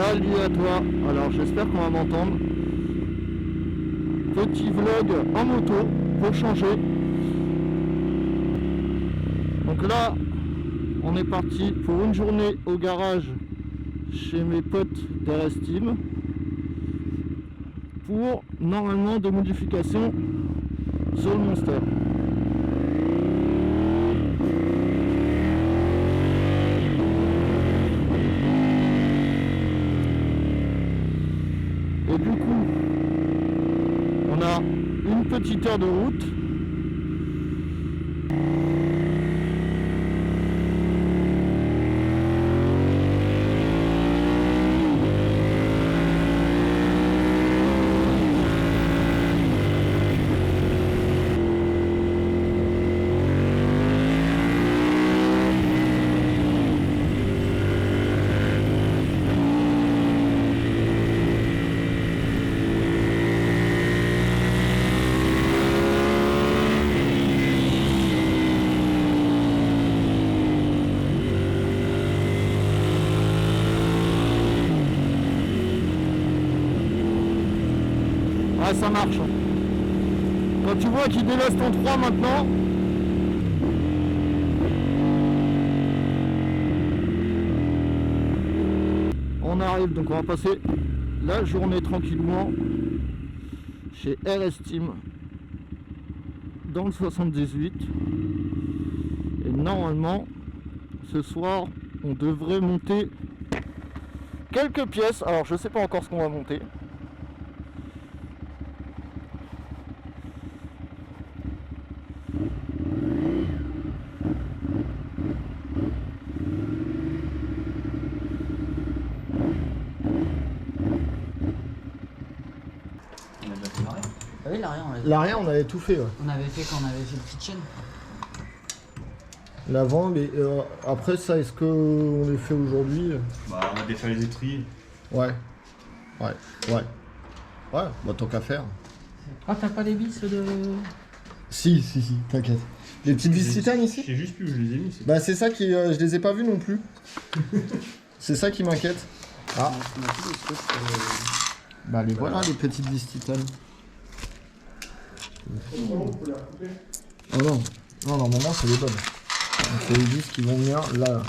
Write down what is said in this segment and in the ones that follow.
Salut à toi, alors j'espère qu'on va m'entendre. Petit vlog en moto pour changer. Donc là, on est parti pour une journée au garage chez mes potes d'RS Team pour normalement des modifications sur le Monster. Et du coup, on a une petite heure de route. Ouais, ça marche. Quand tu vois qu'il délaisse ton 3 maintenant, on arrive, donc on va passer la journée tranquillement chez RS Team dans le 78. Et normalement, ce soir, on devrait monter quelques pièces. Alors je sais pas encore ce qu'on va monter. Oui, L'arrière, on avait tout fait. Ouais. On avait fait quand on avait fait le petite chaîne. L'avant, mais après ça, est-ce qu'on les fait aujourd'hui? Bah, on a défait les étriers. Ouais, bah tant qu'à faire. Ah, t'as pas les vis de... Si, t'inquiète. Les petites vis titane ici? Je sais juste plus où je les ai mis. Bah c'est ça qui... je les ai pas vus non plus. C'est ça qui m'inquiète. Ah. Bah les voilà, les petites vis titane. Oh non, normalement c'est les bonnes. Donc c'est les disques qui vont venir là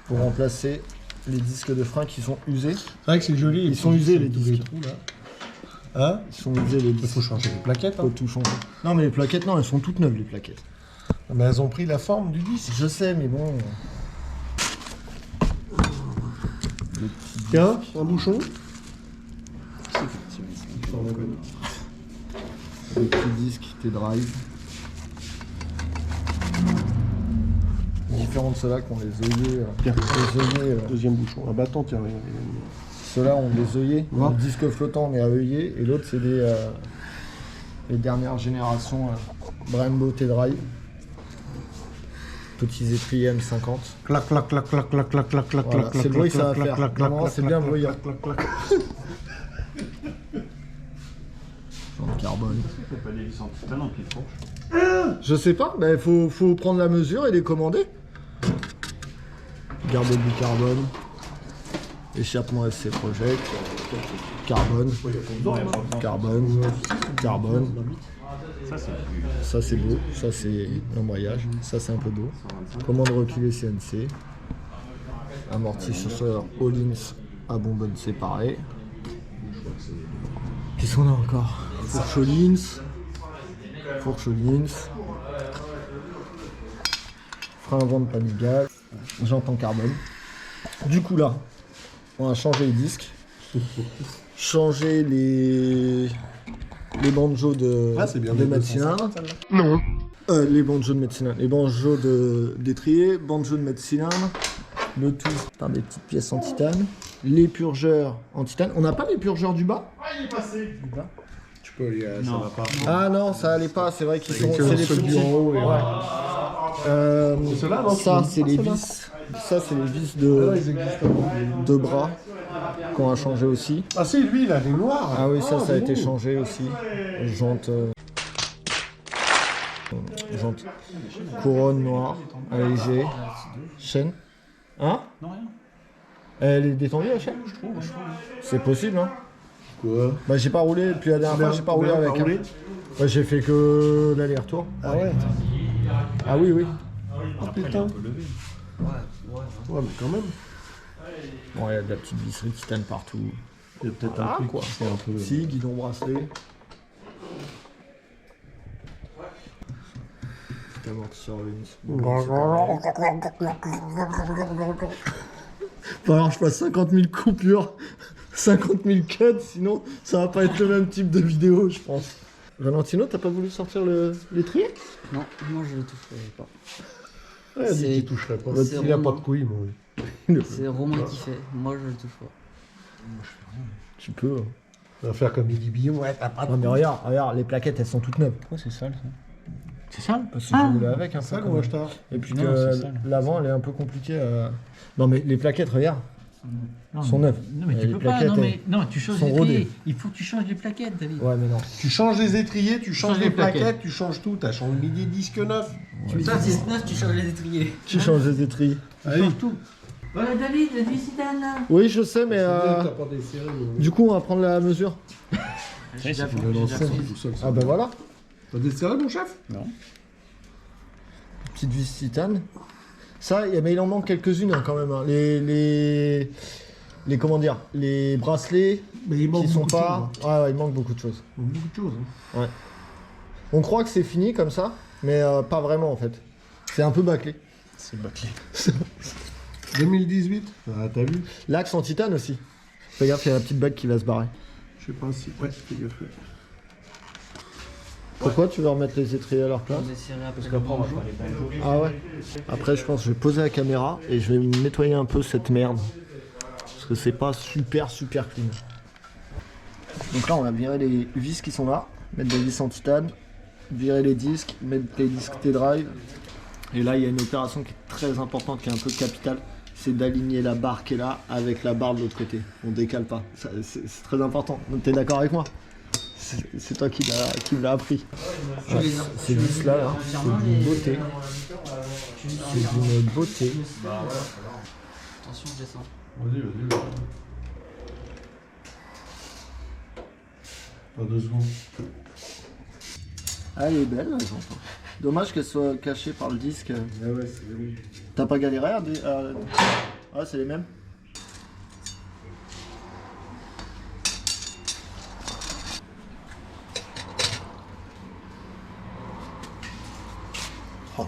pour remplacer les disques de frein qui sont usés. C'est vrai que c'est joli. Ils sont usés les tous disques. trous, là. Hein? Ils sont usés les Il disques. faut changer les plaquettes. Faut tout changer. Non mais les plaquettes, non, elles sont toutes neuves les plaquettes. Mais elles ont pris la forme du disque. Je sais, mais bon. Tiens, un bouchon. Le petit disque T-Drive. Différents de ceux-là qui ont les œillets. Deuxième bouchon. Un bâton, tiens. Ceux-là ont des œillets. Le disque flottant mais à œillets. Et l'autre c'est des les dernières générations Brembo T-Drive. Petits étriers M50. Clac, clac, clac, clac, clac, clac, clac, clac, Voilà, clac, c'est le bruit que ça va clac, faire. clac, Non, clac, c'est clac, bien clac, bruyant. clac, clac, clac. En carbone. Il pas des vis en titane en pied de fourche. Je sais pas, mais faut prendre la mesure et les commander. Garde du carbone. Échappement FC Project. Carbone. Carbone. Ça c'est beau. Ça c'est l'embrayage. Ça c'est un peu d'eau. Commande reculée CNC. Amortisseur Hollins à bonbonne séparée. Qu'est-ce qu'on a encore? Fourche Hollins. Frein avant de Panigale. J'entends carbone. Du coup là, on va changer les disques. Changer les banjos de mètre cylindre. Non. Les banjos de mètre cylindre. Les banjos d'étrier, banjos de mètre cylindre. Le tout par des petites pièces en titane. Les purgeurs en titane. On n'a pas les purgeurs du bas? Ah, il est passé. Tu peux aller, ça va pas. Ah non, ça allait pas. C'est vrai qu'ils sont. C'est les petits en haut. Ça, c'est les vis. Ça, c'est les vis de bras qu'on a changé aussi. Ah si, lui, il a les noirs. Ah oui, ça a été changé aussi. Jante couronne noire, allégée, chaîne. Hein? Non, rien. Elle est détendue la chaîne? Je trouve. C'est possible, hein. Quoi? Bah j'ai pas roulé, depuis la dernière fois j'ai pas roulé Combien avec. t'as roulé? Ouais, j'ai fait que l'aller-retour. Ah ouais? Ah oui, oui. Oh putain. Ouais, mais quand même. Bon, il y a de la petite visserie titane partout. Il y a peut-être un Ah, truc quoi. qui fait un peu... Si, guidon bracelet. Petit amortisseur Lens. Faut alors que je fasse 50 000 coupures, 50 000 cuts, sinon ça va pas être le même type de vidéo, je pense. Valentino, t'as pas voulu sortir l'étrier? Non, moi je le toucherai pas. Ouais, il a dit C'est- qu'il toucherait pas. c'est Il a pas Romain. de couilles, moi. C'est Romain qui fait, moi je le touche pas. Tu peux. On va faire comme il dit Billon. Ouais, t'as pas de Non mais regarde, les plaquettes elles sont toutes neuves. Pourquoi c'est sale ça? C'est sale parce que j'ai roulé avec un peu. ça, quand le même. Washtar. Et puis Non, que c'est sale. l'avant elle est un peu compliquée. Non mais les plaquettes, regarde. Non, Sont neuves. Non mais Et tu les peux pas, plaquettes, non mais non, tu changes sont les étriers. rodées. Il faut que tu changes les plaquettes, David. Ouais mais non. Tu changes les étriers, tu changes Change les les plaquettes. plaquettes, tu changes tout. T'as changé des disques neufs. Ça c'est neuf, tu changes les étriers. Tu changes les étriers. Ah Tu oui. changes tout. Voilà David, le visitane là. Oui je sais mais T'as pas desserré, mais... du coup on va prendre la mesure. J'ai déjà fait, Le j'ai déjà lancer, fait. c'est tout seul. ça. Ah bah voilà. T'as desserré, mon chef? Non. Petite vis titane. Ça, mais il en manque quelques-unes hein, quand même. Hein. Les comment dire, les bracelets Mais il manque qui sont beaucoup pas. de choses. hein. Ouais, il manque beaucoup de choses. Il manque beaucoup de choses. hein. On croit que c'est fini comme ça, mais pas vraiment en fait. C'est un peu bâclé. C'est bâclé. 2018. Ah, t'as vu? L'axe en titane aussi. Fais gaffe, il y a la petite bague qui va se barrer. Je sais pas si... Ouais, fais gaffe. Pourquoi tu veux remettre les étriers à leur place? On essaierait après. Parce qu'après, on va faire les pinceaux. Ah ouais. Après, je pense que je vais poser la caméra et je vais nettoyer un peu cette merde. Parce que c'est pas super clean. Donc là, on va virer les vis qui sont là, mettre des vis en titane, virer les disques, mettre les disques T-Drive. Et là, il y a une opération qui est très importante, qui est un peu capitale. C'est d'aligner la barre qui est là avec la barre de l'autre côté. On décale pas. C'est très important. Donc, t'es d'accord avec moi? C'est toi qui me l'as appris. Tu les as- Ces vis-là, là, c'est d'une beauté. C'est d'une beauté. Attention, je descends. Vas-y. Pas 2 secondes. Ah, elle est belle, là, j'entends. Dommage qu'elle soit cachée par le disque. Ah ouais, c'est bon. T'as pas galéré à... Ah, c'est les mêmes? Oh,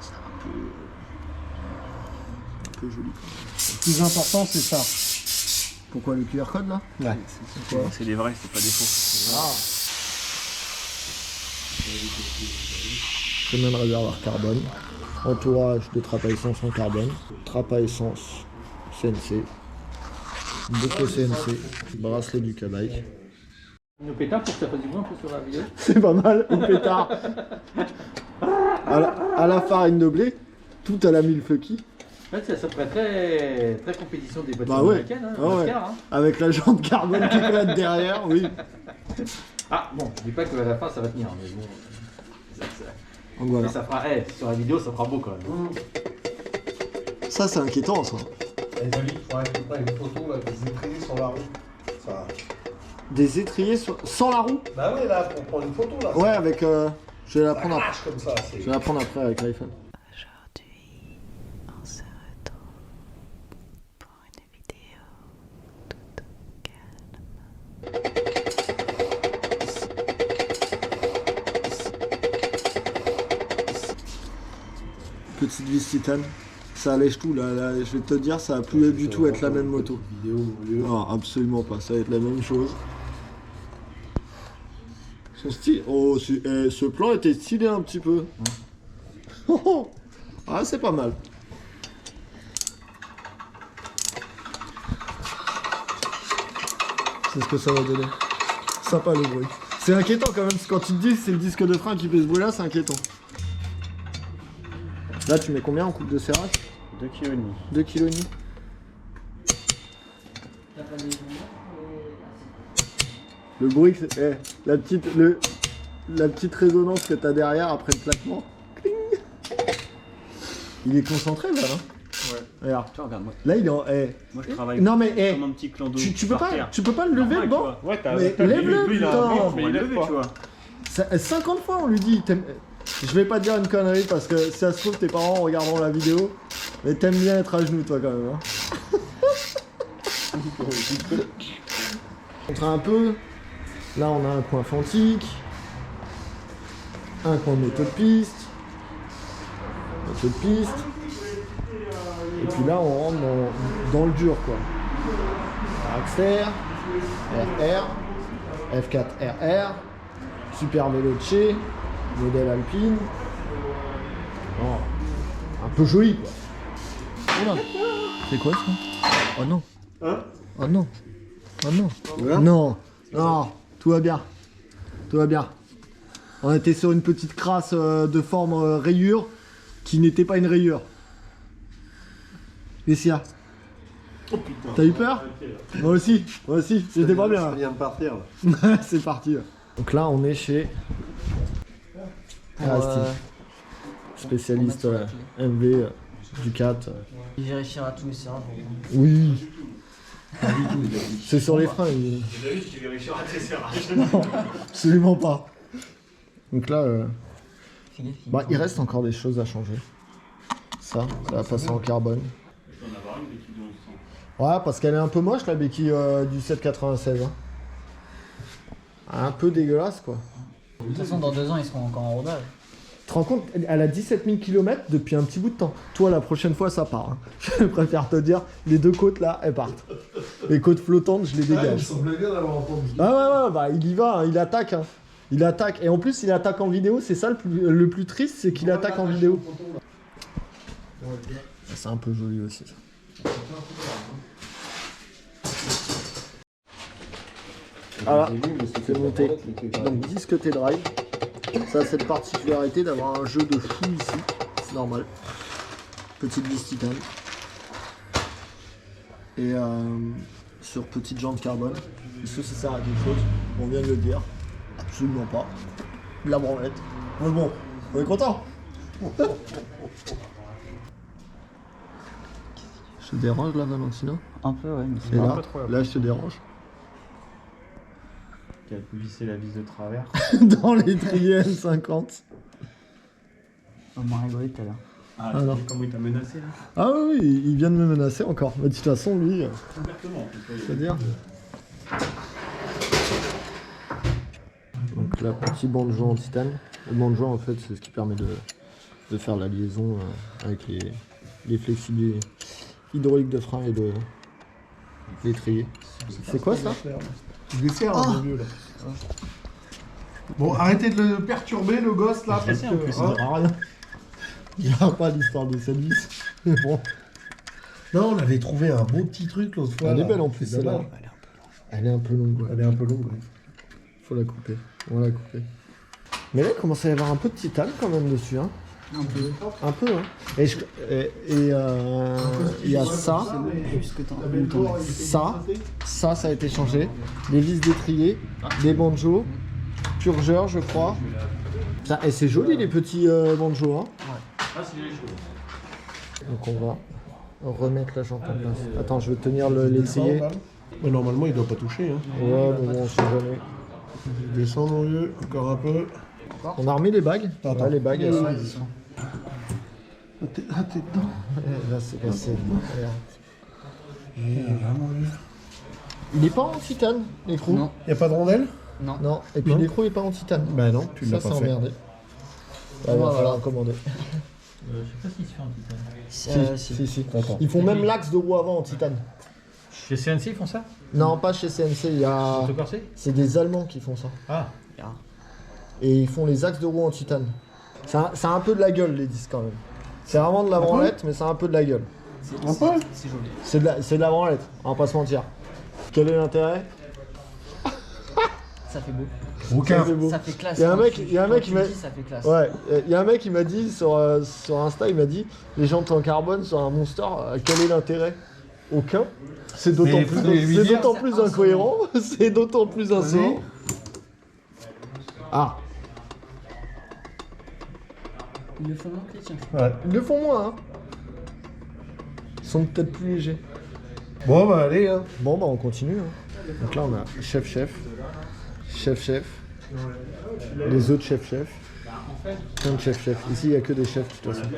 c'est un peu joli. Le plus important, c'est ça. Pourquoi le QR code là? Ouais. C'est des vrais, c'est pas des faux. Ah. Chemin de réservoir carbone. Entourage de trappe à essence en carbone. Trappe à essence CNC. Boucle CNC. Bracelet du K-Bike. Nos pétards pour que ça fasse du bruit un peu sur la vidéo. C'est pas mal, au pétard. À la farine de blé, tout à la mille-fucky. En fait, ça ferait très compétition des voitures Bah ouais. américaines, hein, Ah ouais. NASCAR, hein. Avec la jante carbone qui éclate derrière, oui. Ah bon, je dis pas que à la fin ça va tenir, mais bon. Donc voilà. Mais ça fera, sur la vidéo ça fera beau quand même. Ça, c'est inquiétant en soi. Elle est jolie. Ouais, tu prends une photo là, des étriers sur la roue. Ça... Des étriers sans la roue? Bah ouais, là, on prend une photo là. Ouais, avec. Je vais la prendre après. Comme ça, c'est... Je vais la prendre après avec l'iPhone. Aujourd'hui, on se retrouve pour une vidéo toute calme. Petite vis titane. Ça allège tout là, je vais te dire, ça va plus du tout être la même moto. Vidéo au lieu. Non, absolument pas, ça va être la même chose. Son style. Oh, ce plan était stylé un petit peu. Ah, c'est pas mal. C'est ce que ça va donner. Sympa le bruit. C'est inquiétant quand même, parce que quand tu te dis que c'est le disque de frein qui fait ce bruit là, c'est inquiétant. Là, tu mets combien en coupe de serrage? 2,5 kg. 2,5 kg. Le bruit, c'est la petite résonance que t'as derrière après le plaquement. Cling. Il est concentré là, hein? Regarde. Tu regarde moi. Là, il est en. Moi je travaille Non, mais comme un petit clan d'eau. tu peux pas le lever le banc. Ouais, Mais lève-le, il a putain. un but, mais il lève, tu vois. 50 fois on lui dit. Je vais pas te dire une connerie parce que si ça se trouve tes parents regarderont la vidéo. Mais t'aimes bien être à genoux toi quand même. Hein. Montre un peu. Là on a un coin fantique. Un coin moto de piste. Moto de piste. Et puis là on rentre dans le dur quoi. Axter, RR, F4 RR, Super Veloce, modèle Alpine. Oh, un peu joli quoi. Oula, c'est quoi ça? Oh non. Hein? Oh non. Oh non. Ouais. Non. Non. Tout va bien. Tout va bien. On était sur une petite crasse de forme rayure qui n'était pas une rayure. Qu'est-ce qu'il y a? Oh putain. T'as eu peur? Moi aussi, j'étais pas bien. Ça là. vient de partir là. C'est parti. Donc là, on est chez Steve, spécialiste MV Ducat. Il vérifiera tous les serveurs. Oui. C'est sur les freins. Non, absolument pas. Donc là, Fais gaffe, bah, il reste encore des choses à changer. Ça va passer en carbone. Ouais, parce qu'elle est un peu moche la béquille du 796. Hein. Un peu dégueulasse quoi. De toute façon, dans 2 ans, ils seront encore en rodage. Tu te rends compte, elle a 17 000 km depuis un petit bout de temps. Toi, la prochaine fois, ça part. Hein. Je préfère te dire, les 2 côtes là, elles partent. Les côtes flottantes, je les Il me dégage. semblait bien d'avoir entendu. Ah ouais, bah il y va, hein, il attaque. Hein. Il attaque. Et en plus, il attaque en vidéo. C'est ça le plus triste, c'est qu'il attaque en vidéo. C'est un peu joli aussi. Ça. Voilà, c'est monté. Donc disque T-Drive. Ça a cette particularité d'avoir un jeu de fou ici. C'est normal. Petite vis titane. Et sur petite jante carbone. Est-ce que ça sert à quelque chose? On vient de le dire. Absolument pas. De la branlette. Mais bon, on est content. Je te dérange là, Valentina? Un peu, ouais. Mais Et c'est là, pas trop, là. là, je te dérange. Qui a vissé la vis de travers. Dans l'étrier M50. on m'a rigolé tout à l'heure. Ah, Ah, non. comment il t'a menacé là? Ah oui, oui, il vient de me menacer encore. Mais de toute façon, lui, Ouvertement. c'est-à-dire. Donc là, petit banjo en titane. Le banjo, en fait, c'est ce qui permet de faire la liaison avec les flexibles hydrauliques de frein et de l'étrier. C'est quoi ça? Il dessert un peu mieux là. Bon, arrêtez de le perturber le gosse là parce que. Ça sert à rien. Il n'y a pas l'histoire de cette vis. Mais bon, Non, on avait trouvé un beau petit truc l'autre fois. elle est là. belle en plus, C'est celle-là. dommage. Elle est un peu longue, ouais. Elle est un peu longue. Ouais. Faut la couper. On va la couper. Mais là, il commence à y avoir un peu de titane quand même dessus. Hein. Un peu. Un peu, hein. Et il y a ça. Plus que tant. Ça a été changé. Les vis d'étrier, des banjos, purgeurs, je crois. Putain, et c'est joli les petits banjos. Hein. Ah, c'est les choses. Donc on va remettre la jante en place. Attends, je vais tenir l'étrier. Mais normalement, il doit pas toucher. Hein. Ouais, mais bon, on sait jamais. Descends mon vieux, encore un peu. On a remis les bagues. Attends. Ouais, les bagues, elles Ouais, sont. ils sont. Ah, t'es dedans. Là, c'est cassé. Regarde. Vraiment vieux. Il est pas en titane, l'écrou. Non. Y a pas de rondelle? Non. Non, et puis Non. l'écrou est pas en titane. Bah non, tu Ça, l'as c'est pas fait. emmerdé. Il va falloir en commander. Je sais pas s'il se fait en titane. Si. Attends. Ils font même l'axe de roue avant en titane. Chez CNC, ils font ça? Non, pas chez CNC, il y a... Autocorsé? C'est des Allemands qui font ça. Ah, Et ils font les axes de roue en titane. Ça a un peu de la gueule, les disques, quand même. C'est vraiment de la branlette, mais ça a un peu de la gueule. Un peu? C'est joli. C'est de la branlette, on va pas se mentir. Quel est l'intérêt? Ça fait beau. Aucun. Ça fait beau. Ça fait classe. Il y a un Quand mec- tu- il y a un quand mec tu qui m'a- le dis, ça fait classe. Ouais, il y a un mec qui m'a dit sur Insta, il m'a dit les jantes en carbone sur un Monster, quel est l'intérêt? Aucun. C'est d'autant Mais plus, faut les lui c'est dire. d'autant plus incohérent, c'est d'autant plus insolent. Ah, Ils le font manquer, tiens. Ouais. ils le font moins, hein. sont peut-être plus légers. Bon, bah allez, hein. Bon, bah on continue. Hein. Donc là, on a chef-chef, chef-chef, les autres chefs-chef, plein de chefs-chef. Ici, il n'y a que des chefs de toute façon.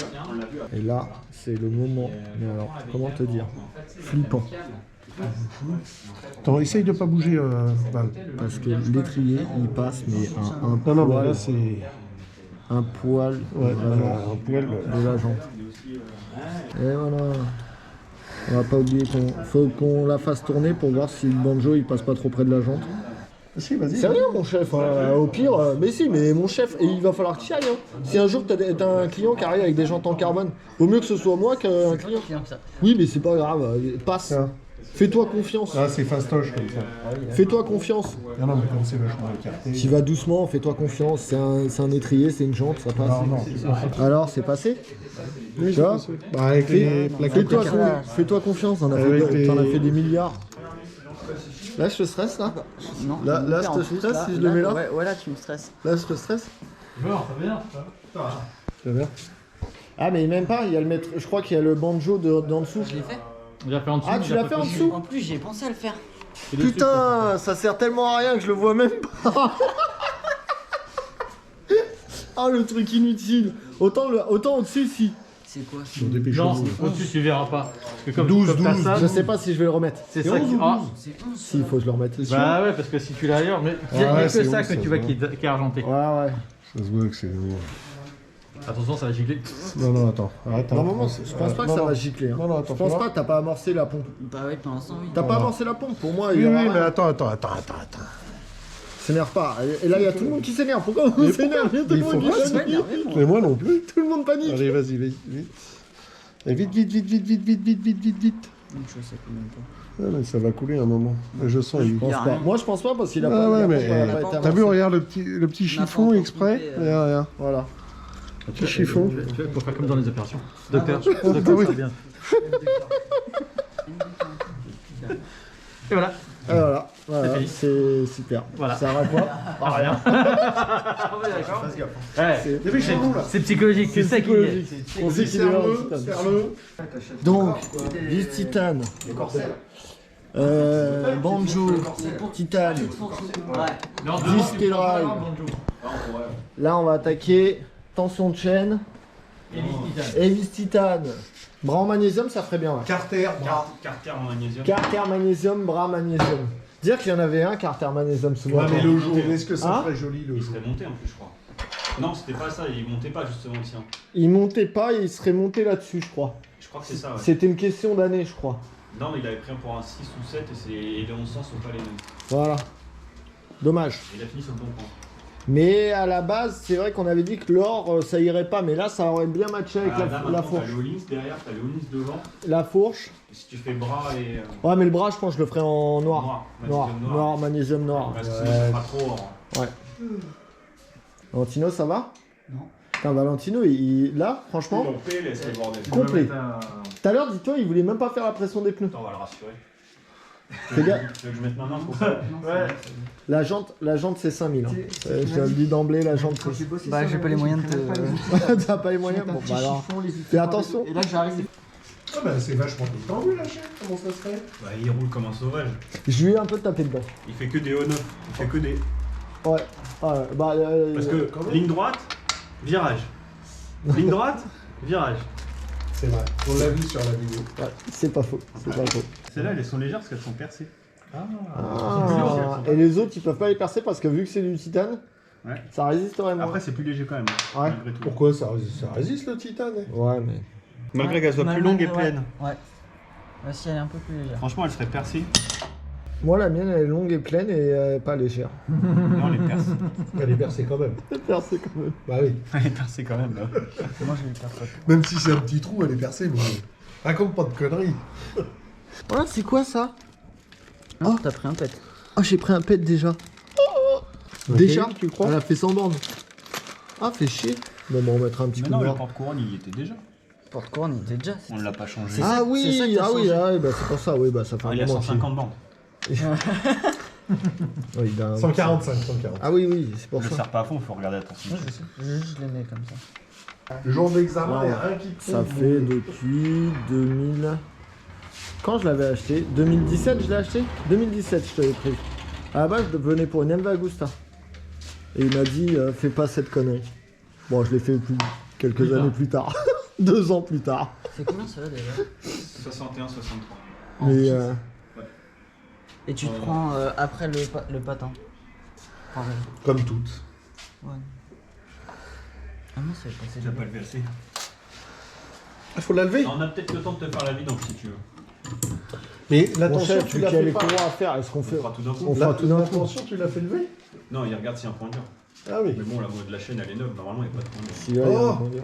Et là, c'est le moment, mais alors, comment te dire, flippant. Attends, essaye de pas bouger, Val. Parce que l'étrier, il passe, mais un Non, non, mais poil, là, c'est... un poil Ouais, vraiment un poil... de la jante. Et voilà. On va pas oublier faut qu'on la fasse tourner pour voir si le banjo il passe pas trop près de la jante. Si, vas-y. C'est rien mon chef, hein. Au pire, mais si, mais mon chef, et il va falloir que tu y ailles. Hein. Si un jour t'as un client qui arrive avec des jantes en carbone, vaut mieux que ce soit moi qu'un client. Oui, mais c'est pas grave, passe. Ah. Fais-toi confiance. Ah, c'est fastoche comme ça. Fais-toi confiance. Non, non, mais comme c'est vachement écarté... Tu vas doucement, fais-toi confiance. C'est un étrier, c'est une jante, ça passe. Non, non. Alors, c'est passé? Oui, Tu vois? Bah, avec les plaques Fais-toi confiance, t'en as fait des milliards. Là, je te stresse, là? Non. Là, mon père, je en te plus, stresse si je le mets là? Ouais, là, tu me stresses. Là, je te stresse? Bon, ça va bien, ça. Tu vas bien? Ah, mais même pas, il y a le maître. Je crois qu'il y a le banjo d'en dessous. Je l'ai fait. On l'a fait en dessous. Ah, tu l'as fait en dessous? En plus, j'ai pensé à le faire. Putain, ça sert tellement à rien que je le vois même pas. Ah, le truc inutile. Autant au-dessus, si. C'est quoi? Non, au-dessus, tu verras pas. Parce que comme 12, comme t'as 12, ça, Je sais pas si je vais le remettre. c'est ça qui. Ah, C'est 11. Si, il faut que je le remette. bah ouais, parce que si tu l'as ailleurs, mais il y a ouais, que c'est ça bon, que ça tu se vois voit. qui est argenté. Ouais, ouais. Ça se voit que c'est lourd. Attention, ça va gicler. Non, non, attends. Arrête, Normalement, je pense pas que non, ça non. va gicler. Hein. Non, non, Je attends. pense fais-moi. pas, t'as pas amorcé la pompe. Bah ouais, pour l'instant, oui. T'as pas Non. amorcé la pompe, pour moi, il Oui, y aura oui, rien. mais attends. S'énerve pas. Et là, il y a tout le monde qui s'énerve. Pourquoi on s'énerve? Il y a tout le il monde faut qui pas panique. Mais moi non plus. Tout le monde panique. Allez, vas-y, vite. Et vite. Donc, je sais plus même pas. Ah, mais ça va couler un moment. Je sens, il... Je pense Y a pas. rien. Moi, je pense pas parce qu'il a Ah pas. ouais, il a mais pas été t'as amorcé. vu, regarde le petit chiffon encore exprès. coupé, Regarde. Voilà. Petit chiffon. Pour faire comme dans les opérations. Docteur, oui. docteur, c'est bien. Et voilà. Et voilà. Voilà. fini. C'est super. Voilà. Ça arrête quoi? Ah, rien. Ouais, c'est psychologique, c'est ça qui est. On sait qu'il est là. en titane. Serre-le. Donc, vis titane. Banjo, titane, Ouais. disque et drive. Là, on va attaquer tension de chaîne et vis titane. Bras en magnésium, ça ferait bien. Ouais. Carter, bras. Carter en magnésium. Carter magnésium, bras magnésium. Dire qu'il y en avait un carter magnésium souvent. Ouais, mais le jour, est-ce que ça Hein ferait joli le Il jour? serait monté en plus, je crois. Non, c'était pas ça, il montait pas justement le sien. Il montait pas, il serait monté là-dessus, je crois. Je crois que c'est ça, ouais. C'était une question d'année, je crois. Non, mais il avait pris un pour un 6 ou 7 et les 11 sens sont pas les mêmes. Voilà. Dommage. Et il a fini sur le bon point. Mais à la base, c'est vrai qu'on avait dit que l'or, ça irait pas. Mais là, ça aurait bien matché avec Là, la maintenant, fourche. t'as le Hollins derrière, t'as le Hollins devant. La fourche. Et si tu fais bras et. Ouais, mais le bras, je pense que je le ferai en noir. Noir, Magnésium noir. Parce que sinon, c'est pas trop or. Valentino, ça va? Non. Putain, Valentino, là, franchement, laisse le bordel. complet. Tout à l'heure, dis-toi, il voulais même pas faire la pression des pneus. Attends, on va le rassurer. Fais gaffe. Tu veux que je mette ma main pour ça? Ouais. La jante c'est 5000. Hein. Je te le dis d'emblée, la jante c'est. Bah, j'ai pas les moyens de te. T'as pas les moyens? Bon, bah alors. Fais attention. Et là, j'arrive. Ah bah c'est vachement détendu la chaîne, comment ça serait? Bah, il roule comme un sauvage. Je lui ai un peu tapé dedans. Il fait que des on-off. Il fait que des. Ouais. Ah, ouais. Bah, Parce que quand même. ligne droite, virage. Ligne droite, virage. C'est vrai, on l'a vu sur la vidéo. ouais, c'est pas faux. C'est pas faux. Celles-là, elles sont légères parce qu'elles sont percées. Ah, et les autres, ils peuvent pas les percer parce que vu que c'est du titane, Ouais. ça résisterait moins. Après, c'est plus léger quand même. Ouais. Malgré tout. Pourquoi ça résiste le titane? Ouais, mais. Malgré qu'elle soit plus longue et pleine. Ouais. Bah, si elle est un peu plus légère. Franchement, elle serait percée. Moi, la mienne, elle est longue et pleine et pas légère. Non, elle est percée. Elle est percée quand même. Percée quand même. Bah oui. Elle est percée quand même, là. Moi, je vais le faire ça. Même si c'est un petit trou, elle est percée, mais raconte pas de conneries. Voilà, c'est quoi ça? Oh, t'as pris un pet. Ah, j'ai pris un pet déjà. Déjà, tu crois? Elle a fait 100 bornes. Ah, fait chier. Bon, bah, on mettra un petit Mais coup non, de le noir. porte-couronne, il y était déjà. Porte-couronne, il était déjà. On ne l'a pas changé. C'est Ah ça- oui, c'est ça que t'as changé. bah, c'est pour ça, oui, bah ça fait Il un a moment. 150 bandes. Oui, il a un- 145, 140. Ah oui, oui, c'est pour Je le ça. serre pas à fond, il faut regarder attention. Ouais, je sais. Je les mets comme ça. Le jour d'examen, il y a un qui Ça fait depuis 2000. Quand je l'avais acheté 2017, je l'ai acheté 2017, je te l'ai pris. À la base, je venais pour une MV Agusta. Et il m'a dit, fais pas cette connerie. Bon, je l'ai fait quelques années plus tard. 2 ans plus tard. C'est combien ça déjà? 61, 63. Mais Et tu te prends après le patin. Pareil. Comme toutes. Ouais. Ah non, c'est passé Tu vas pas levé assez. Il faut la lever. On a peut-être le temps de te faire la vidange si tu veux. Mais mon l'attention, chef, tu vu l'as qu'il y a fait les pas. courroies à faire, est-ce qu'on fait... On fera tout d'un coup. On fera tout d'un coup. L'attention, tu l'as fait lever. Non, il regarde s'il y a un point dur. Ah oui. Mais bon, la mode de la chaîne, elle est neuve. Normalement, il n'y a pas de point dur. Si, là, il y a un point dur.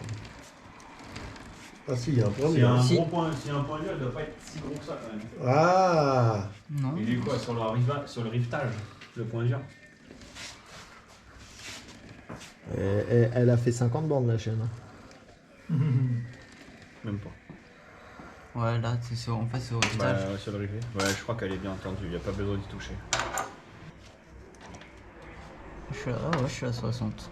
Ah si, il y a un point S'il y a dur. un Si. gros point, s'il y a un point dur, il doit pas être si gros que ça quand même. Ah. Non. Il est quoi sur le rivetage, le point dur. Elle a fait 50 bornes la chaîne. Même pas. Ouais, là, c'est sur, en fait, c'est au Bah, rivetage. sur le rivet. Ouais, je crois qu'elle est bien tendue, il n'y a pas besoin d'y toucher. Je suis à, ouais, je suis à 60.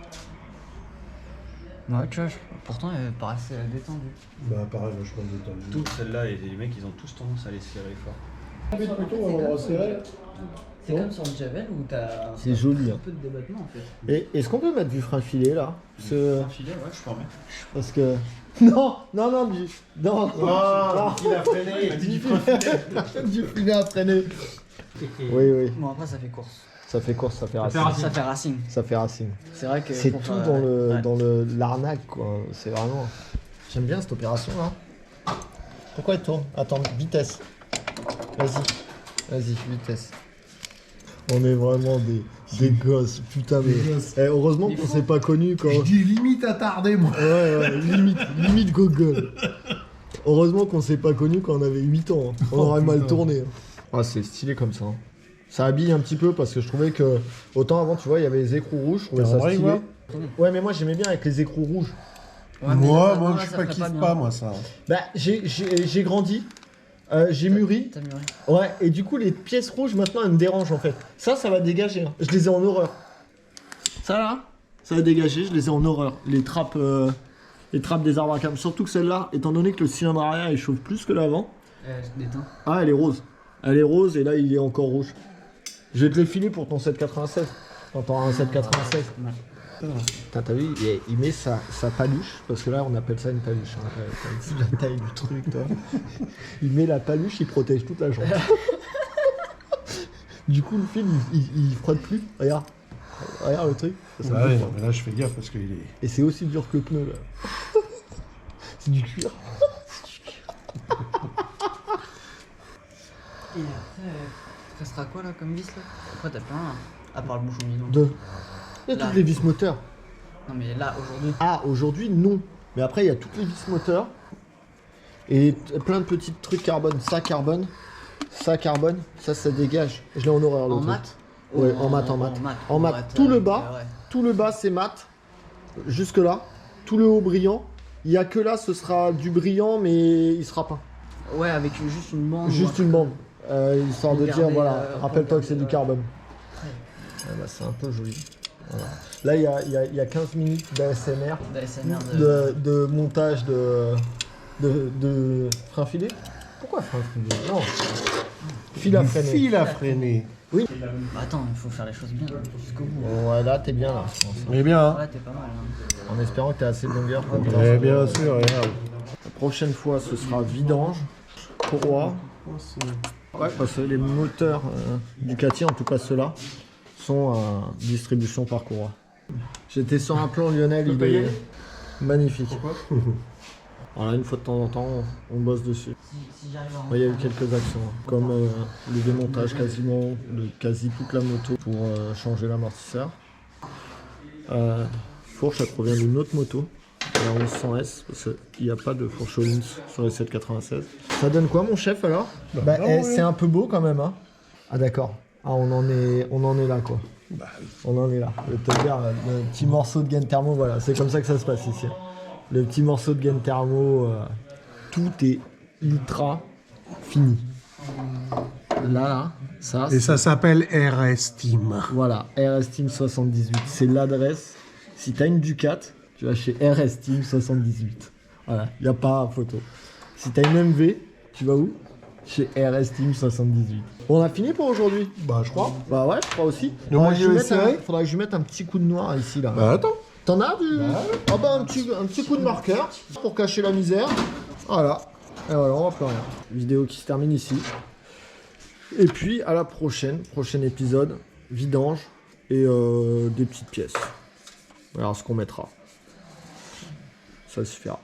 Ouais, tu vois, pourtant, elle paraissait détendue. Bah pareil, vachement détendu. Toutes celles-là, les mecs, ils ont tous tendance à les serrer fort. On va resserrer. C'est comme sur le Javel où t'as C'est joli, un hein. peu de débattement en fait. Et est-ce qu'on peut mettre du frein filé là? Un filet, ouais, je peux en mettre. Parce que... Non, non, non, du... Non, Ah, il a freiné. du filet à freiner. Oui, oui. Bon, après, ça fait course. Ça fait course, ça fait racing. Ça fait racing. Ça fait racing. C'est vrai que. C'est pour tout faire- dans le ouais. dans l'arnaque quoi. C'est vraiment. J'aime bien cette opération là. Pourquoi il tourne? Attends, vitesse. Vas-y, vitesse. On est vraiment des gosses, putain mais. Des gosses. Heureusement Des qu'on fous. s'est pas connus quand. Je dis limite attardé, moi. Ouais, limite gogol. Heureusement qu'on s'est pas connus quand on avait 8 ans. hein. On aurait mal putain. tourné. Ah, c'est stylé comme ça. hein. Ça habille un petit peu parce que je trouvais que. Autant avant, tu vois, il y avait les écrous rouges, je trouvais T'es en ça vrai, stylé. moi Ouais, mais moi j'aimais bien avec les écrous rouges. Ouais, mais Moi, là, moi, là, je suis ça pas ferait kiffe bien. pas, moi, ça. Bah, j'ai grandi, j'ai mûri. T'as mûri. Ouais, et du coup, les pièces rouges maintenant elles me dérangent en fait. Ça va dégager. hein. Je les ai en horreur. Ça là, ça va dégager, je les ai en horreur. Les trappes des arbres à cam. Surtout que celle-là, étant donné que le cylindre arrière il chauffe plus que l'avant. Se déteint. Ah, elle est rose. Elle est rose et là il est encore rouge. Je vais te les filer pour ton 796. Quand t'auras un 796. Putain, t'as vu, il met sa paluche, parce que là on appelle ça une paluche. Hein. T'as vu la taille du truc, toi. Il met la paluche, il protège toute la jambe. Du coup, le fil il frotte plus. Regarde le truc. Ça Ah ouais, bouge non, mais là, je fais gaffe parce qu'il est. pas. Et c'est aussi dur que le pneu là. C'est du cuir. Et après, ça sera quoi là comme vis là? Après, t'as plein, à part le bouchon bidon. Deux. Il y a Là. toutes les vis moteurs. Non, mais là, aujourd'hui. Ah, aujourd'hui, non. Mais après, il y a toutes les vis moteurs. Et plein de petits trucs carbone. Ça, carbone. Ça, carbone. Ça dégage. Je l'ai en horreur, En l'autre. mat? Ouais, Ou en mat. En mat. Ouais, Tout le bas. ouais. Tout le bas, c'est mat. Jusque là. Tout le haut, brillant. Il y a que là, ce sera du brillant, mais il sera peint. Ouais, avec juste une bande. Juste ou un une truc. bande. Histoire Pour de dire, garder, voilà, pour rappelle-toi que c'est du garder, carbone. Ouais. Ah bah, c'est un peu joli. Voilà. Là, il y a 15 minutes d'ASMR. D'ASMR De montage de frein filé. Pourquoi frein filé? Non. Fil à freiner. Fil à freiner. Bah, attends, il faut faire les choses bien jusqu'au bout. Voilà, t'es bien là, je pense. Mais bien, hein. Ouais, t'es pas mal. Hein. En espérant que t'aies assez de longueur pour Eh bien sûr, regarde. La prochaine fois, ce sera vidange, courroie. Ouais, parce que les moteurs Ducati, en tout cas ceux-là, sont en distribution par courroie. J'étais sur un plan Lionel, il est magnifique. Voilà, une fois de temps en temps, on bosse dessus. Si j'arrive à Il y a eu quelques actions, hein, comme le démontage quasiment de quasi toute la moto pour changer l'amortisseur. Fourche, elle provient d'une autre moto, la 1100S, parce qu'il n'y a pas de fourche Hollins sur les 796. Ça donne quoi mon chef alors? non, oui. C'est un peu beau quand même, hein. Ah d'accord. Ah on en est là quoi. Bah oui. On en est là. Le top gear, le petit morceau de gaine thermo, voilà, c'est comme ça que ça se passe ici. Le petit morceau de gaine thermo, tout est ultra fini. Là, ça. Et ça s'appelle RS Team. Voilà, RS Team 78, c'est l'adresse. Si t'as une Ducat, tu vas chez RS Team 78. Voilà, il n'y a pas photo. Si t'as une MV, tu vas où? Chez RS Team 78. On a fini pour aujourd'hui. Bah, je crois. Bah ouais, je crois aussi. Le Faudrait moyen que je est mette serré. faudrait que je mette un petit coup de noir ici là. Bah, attends. T'en as du... Bah Ah bah un petit coup de marqueur pour cacher la misère. Voilà. Et voilà, on va plus rien. Vidéo qui se termine ici. Et puis à la prochain épisode, vidange et des petites pièces. On verra ce qu'on mettra. Ça suffira.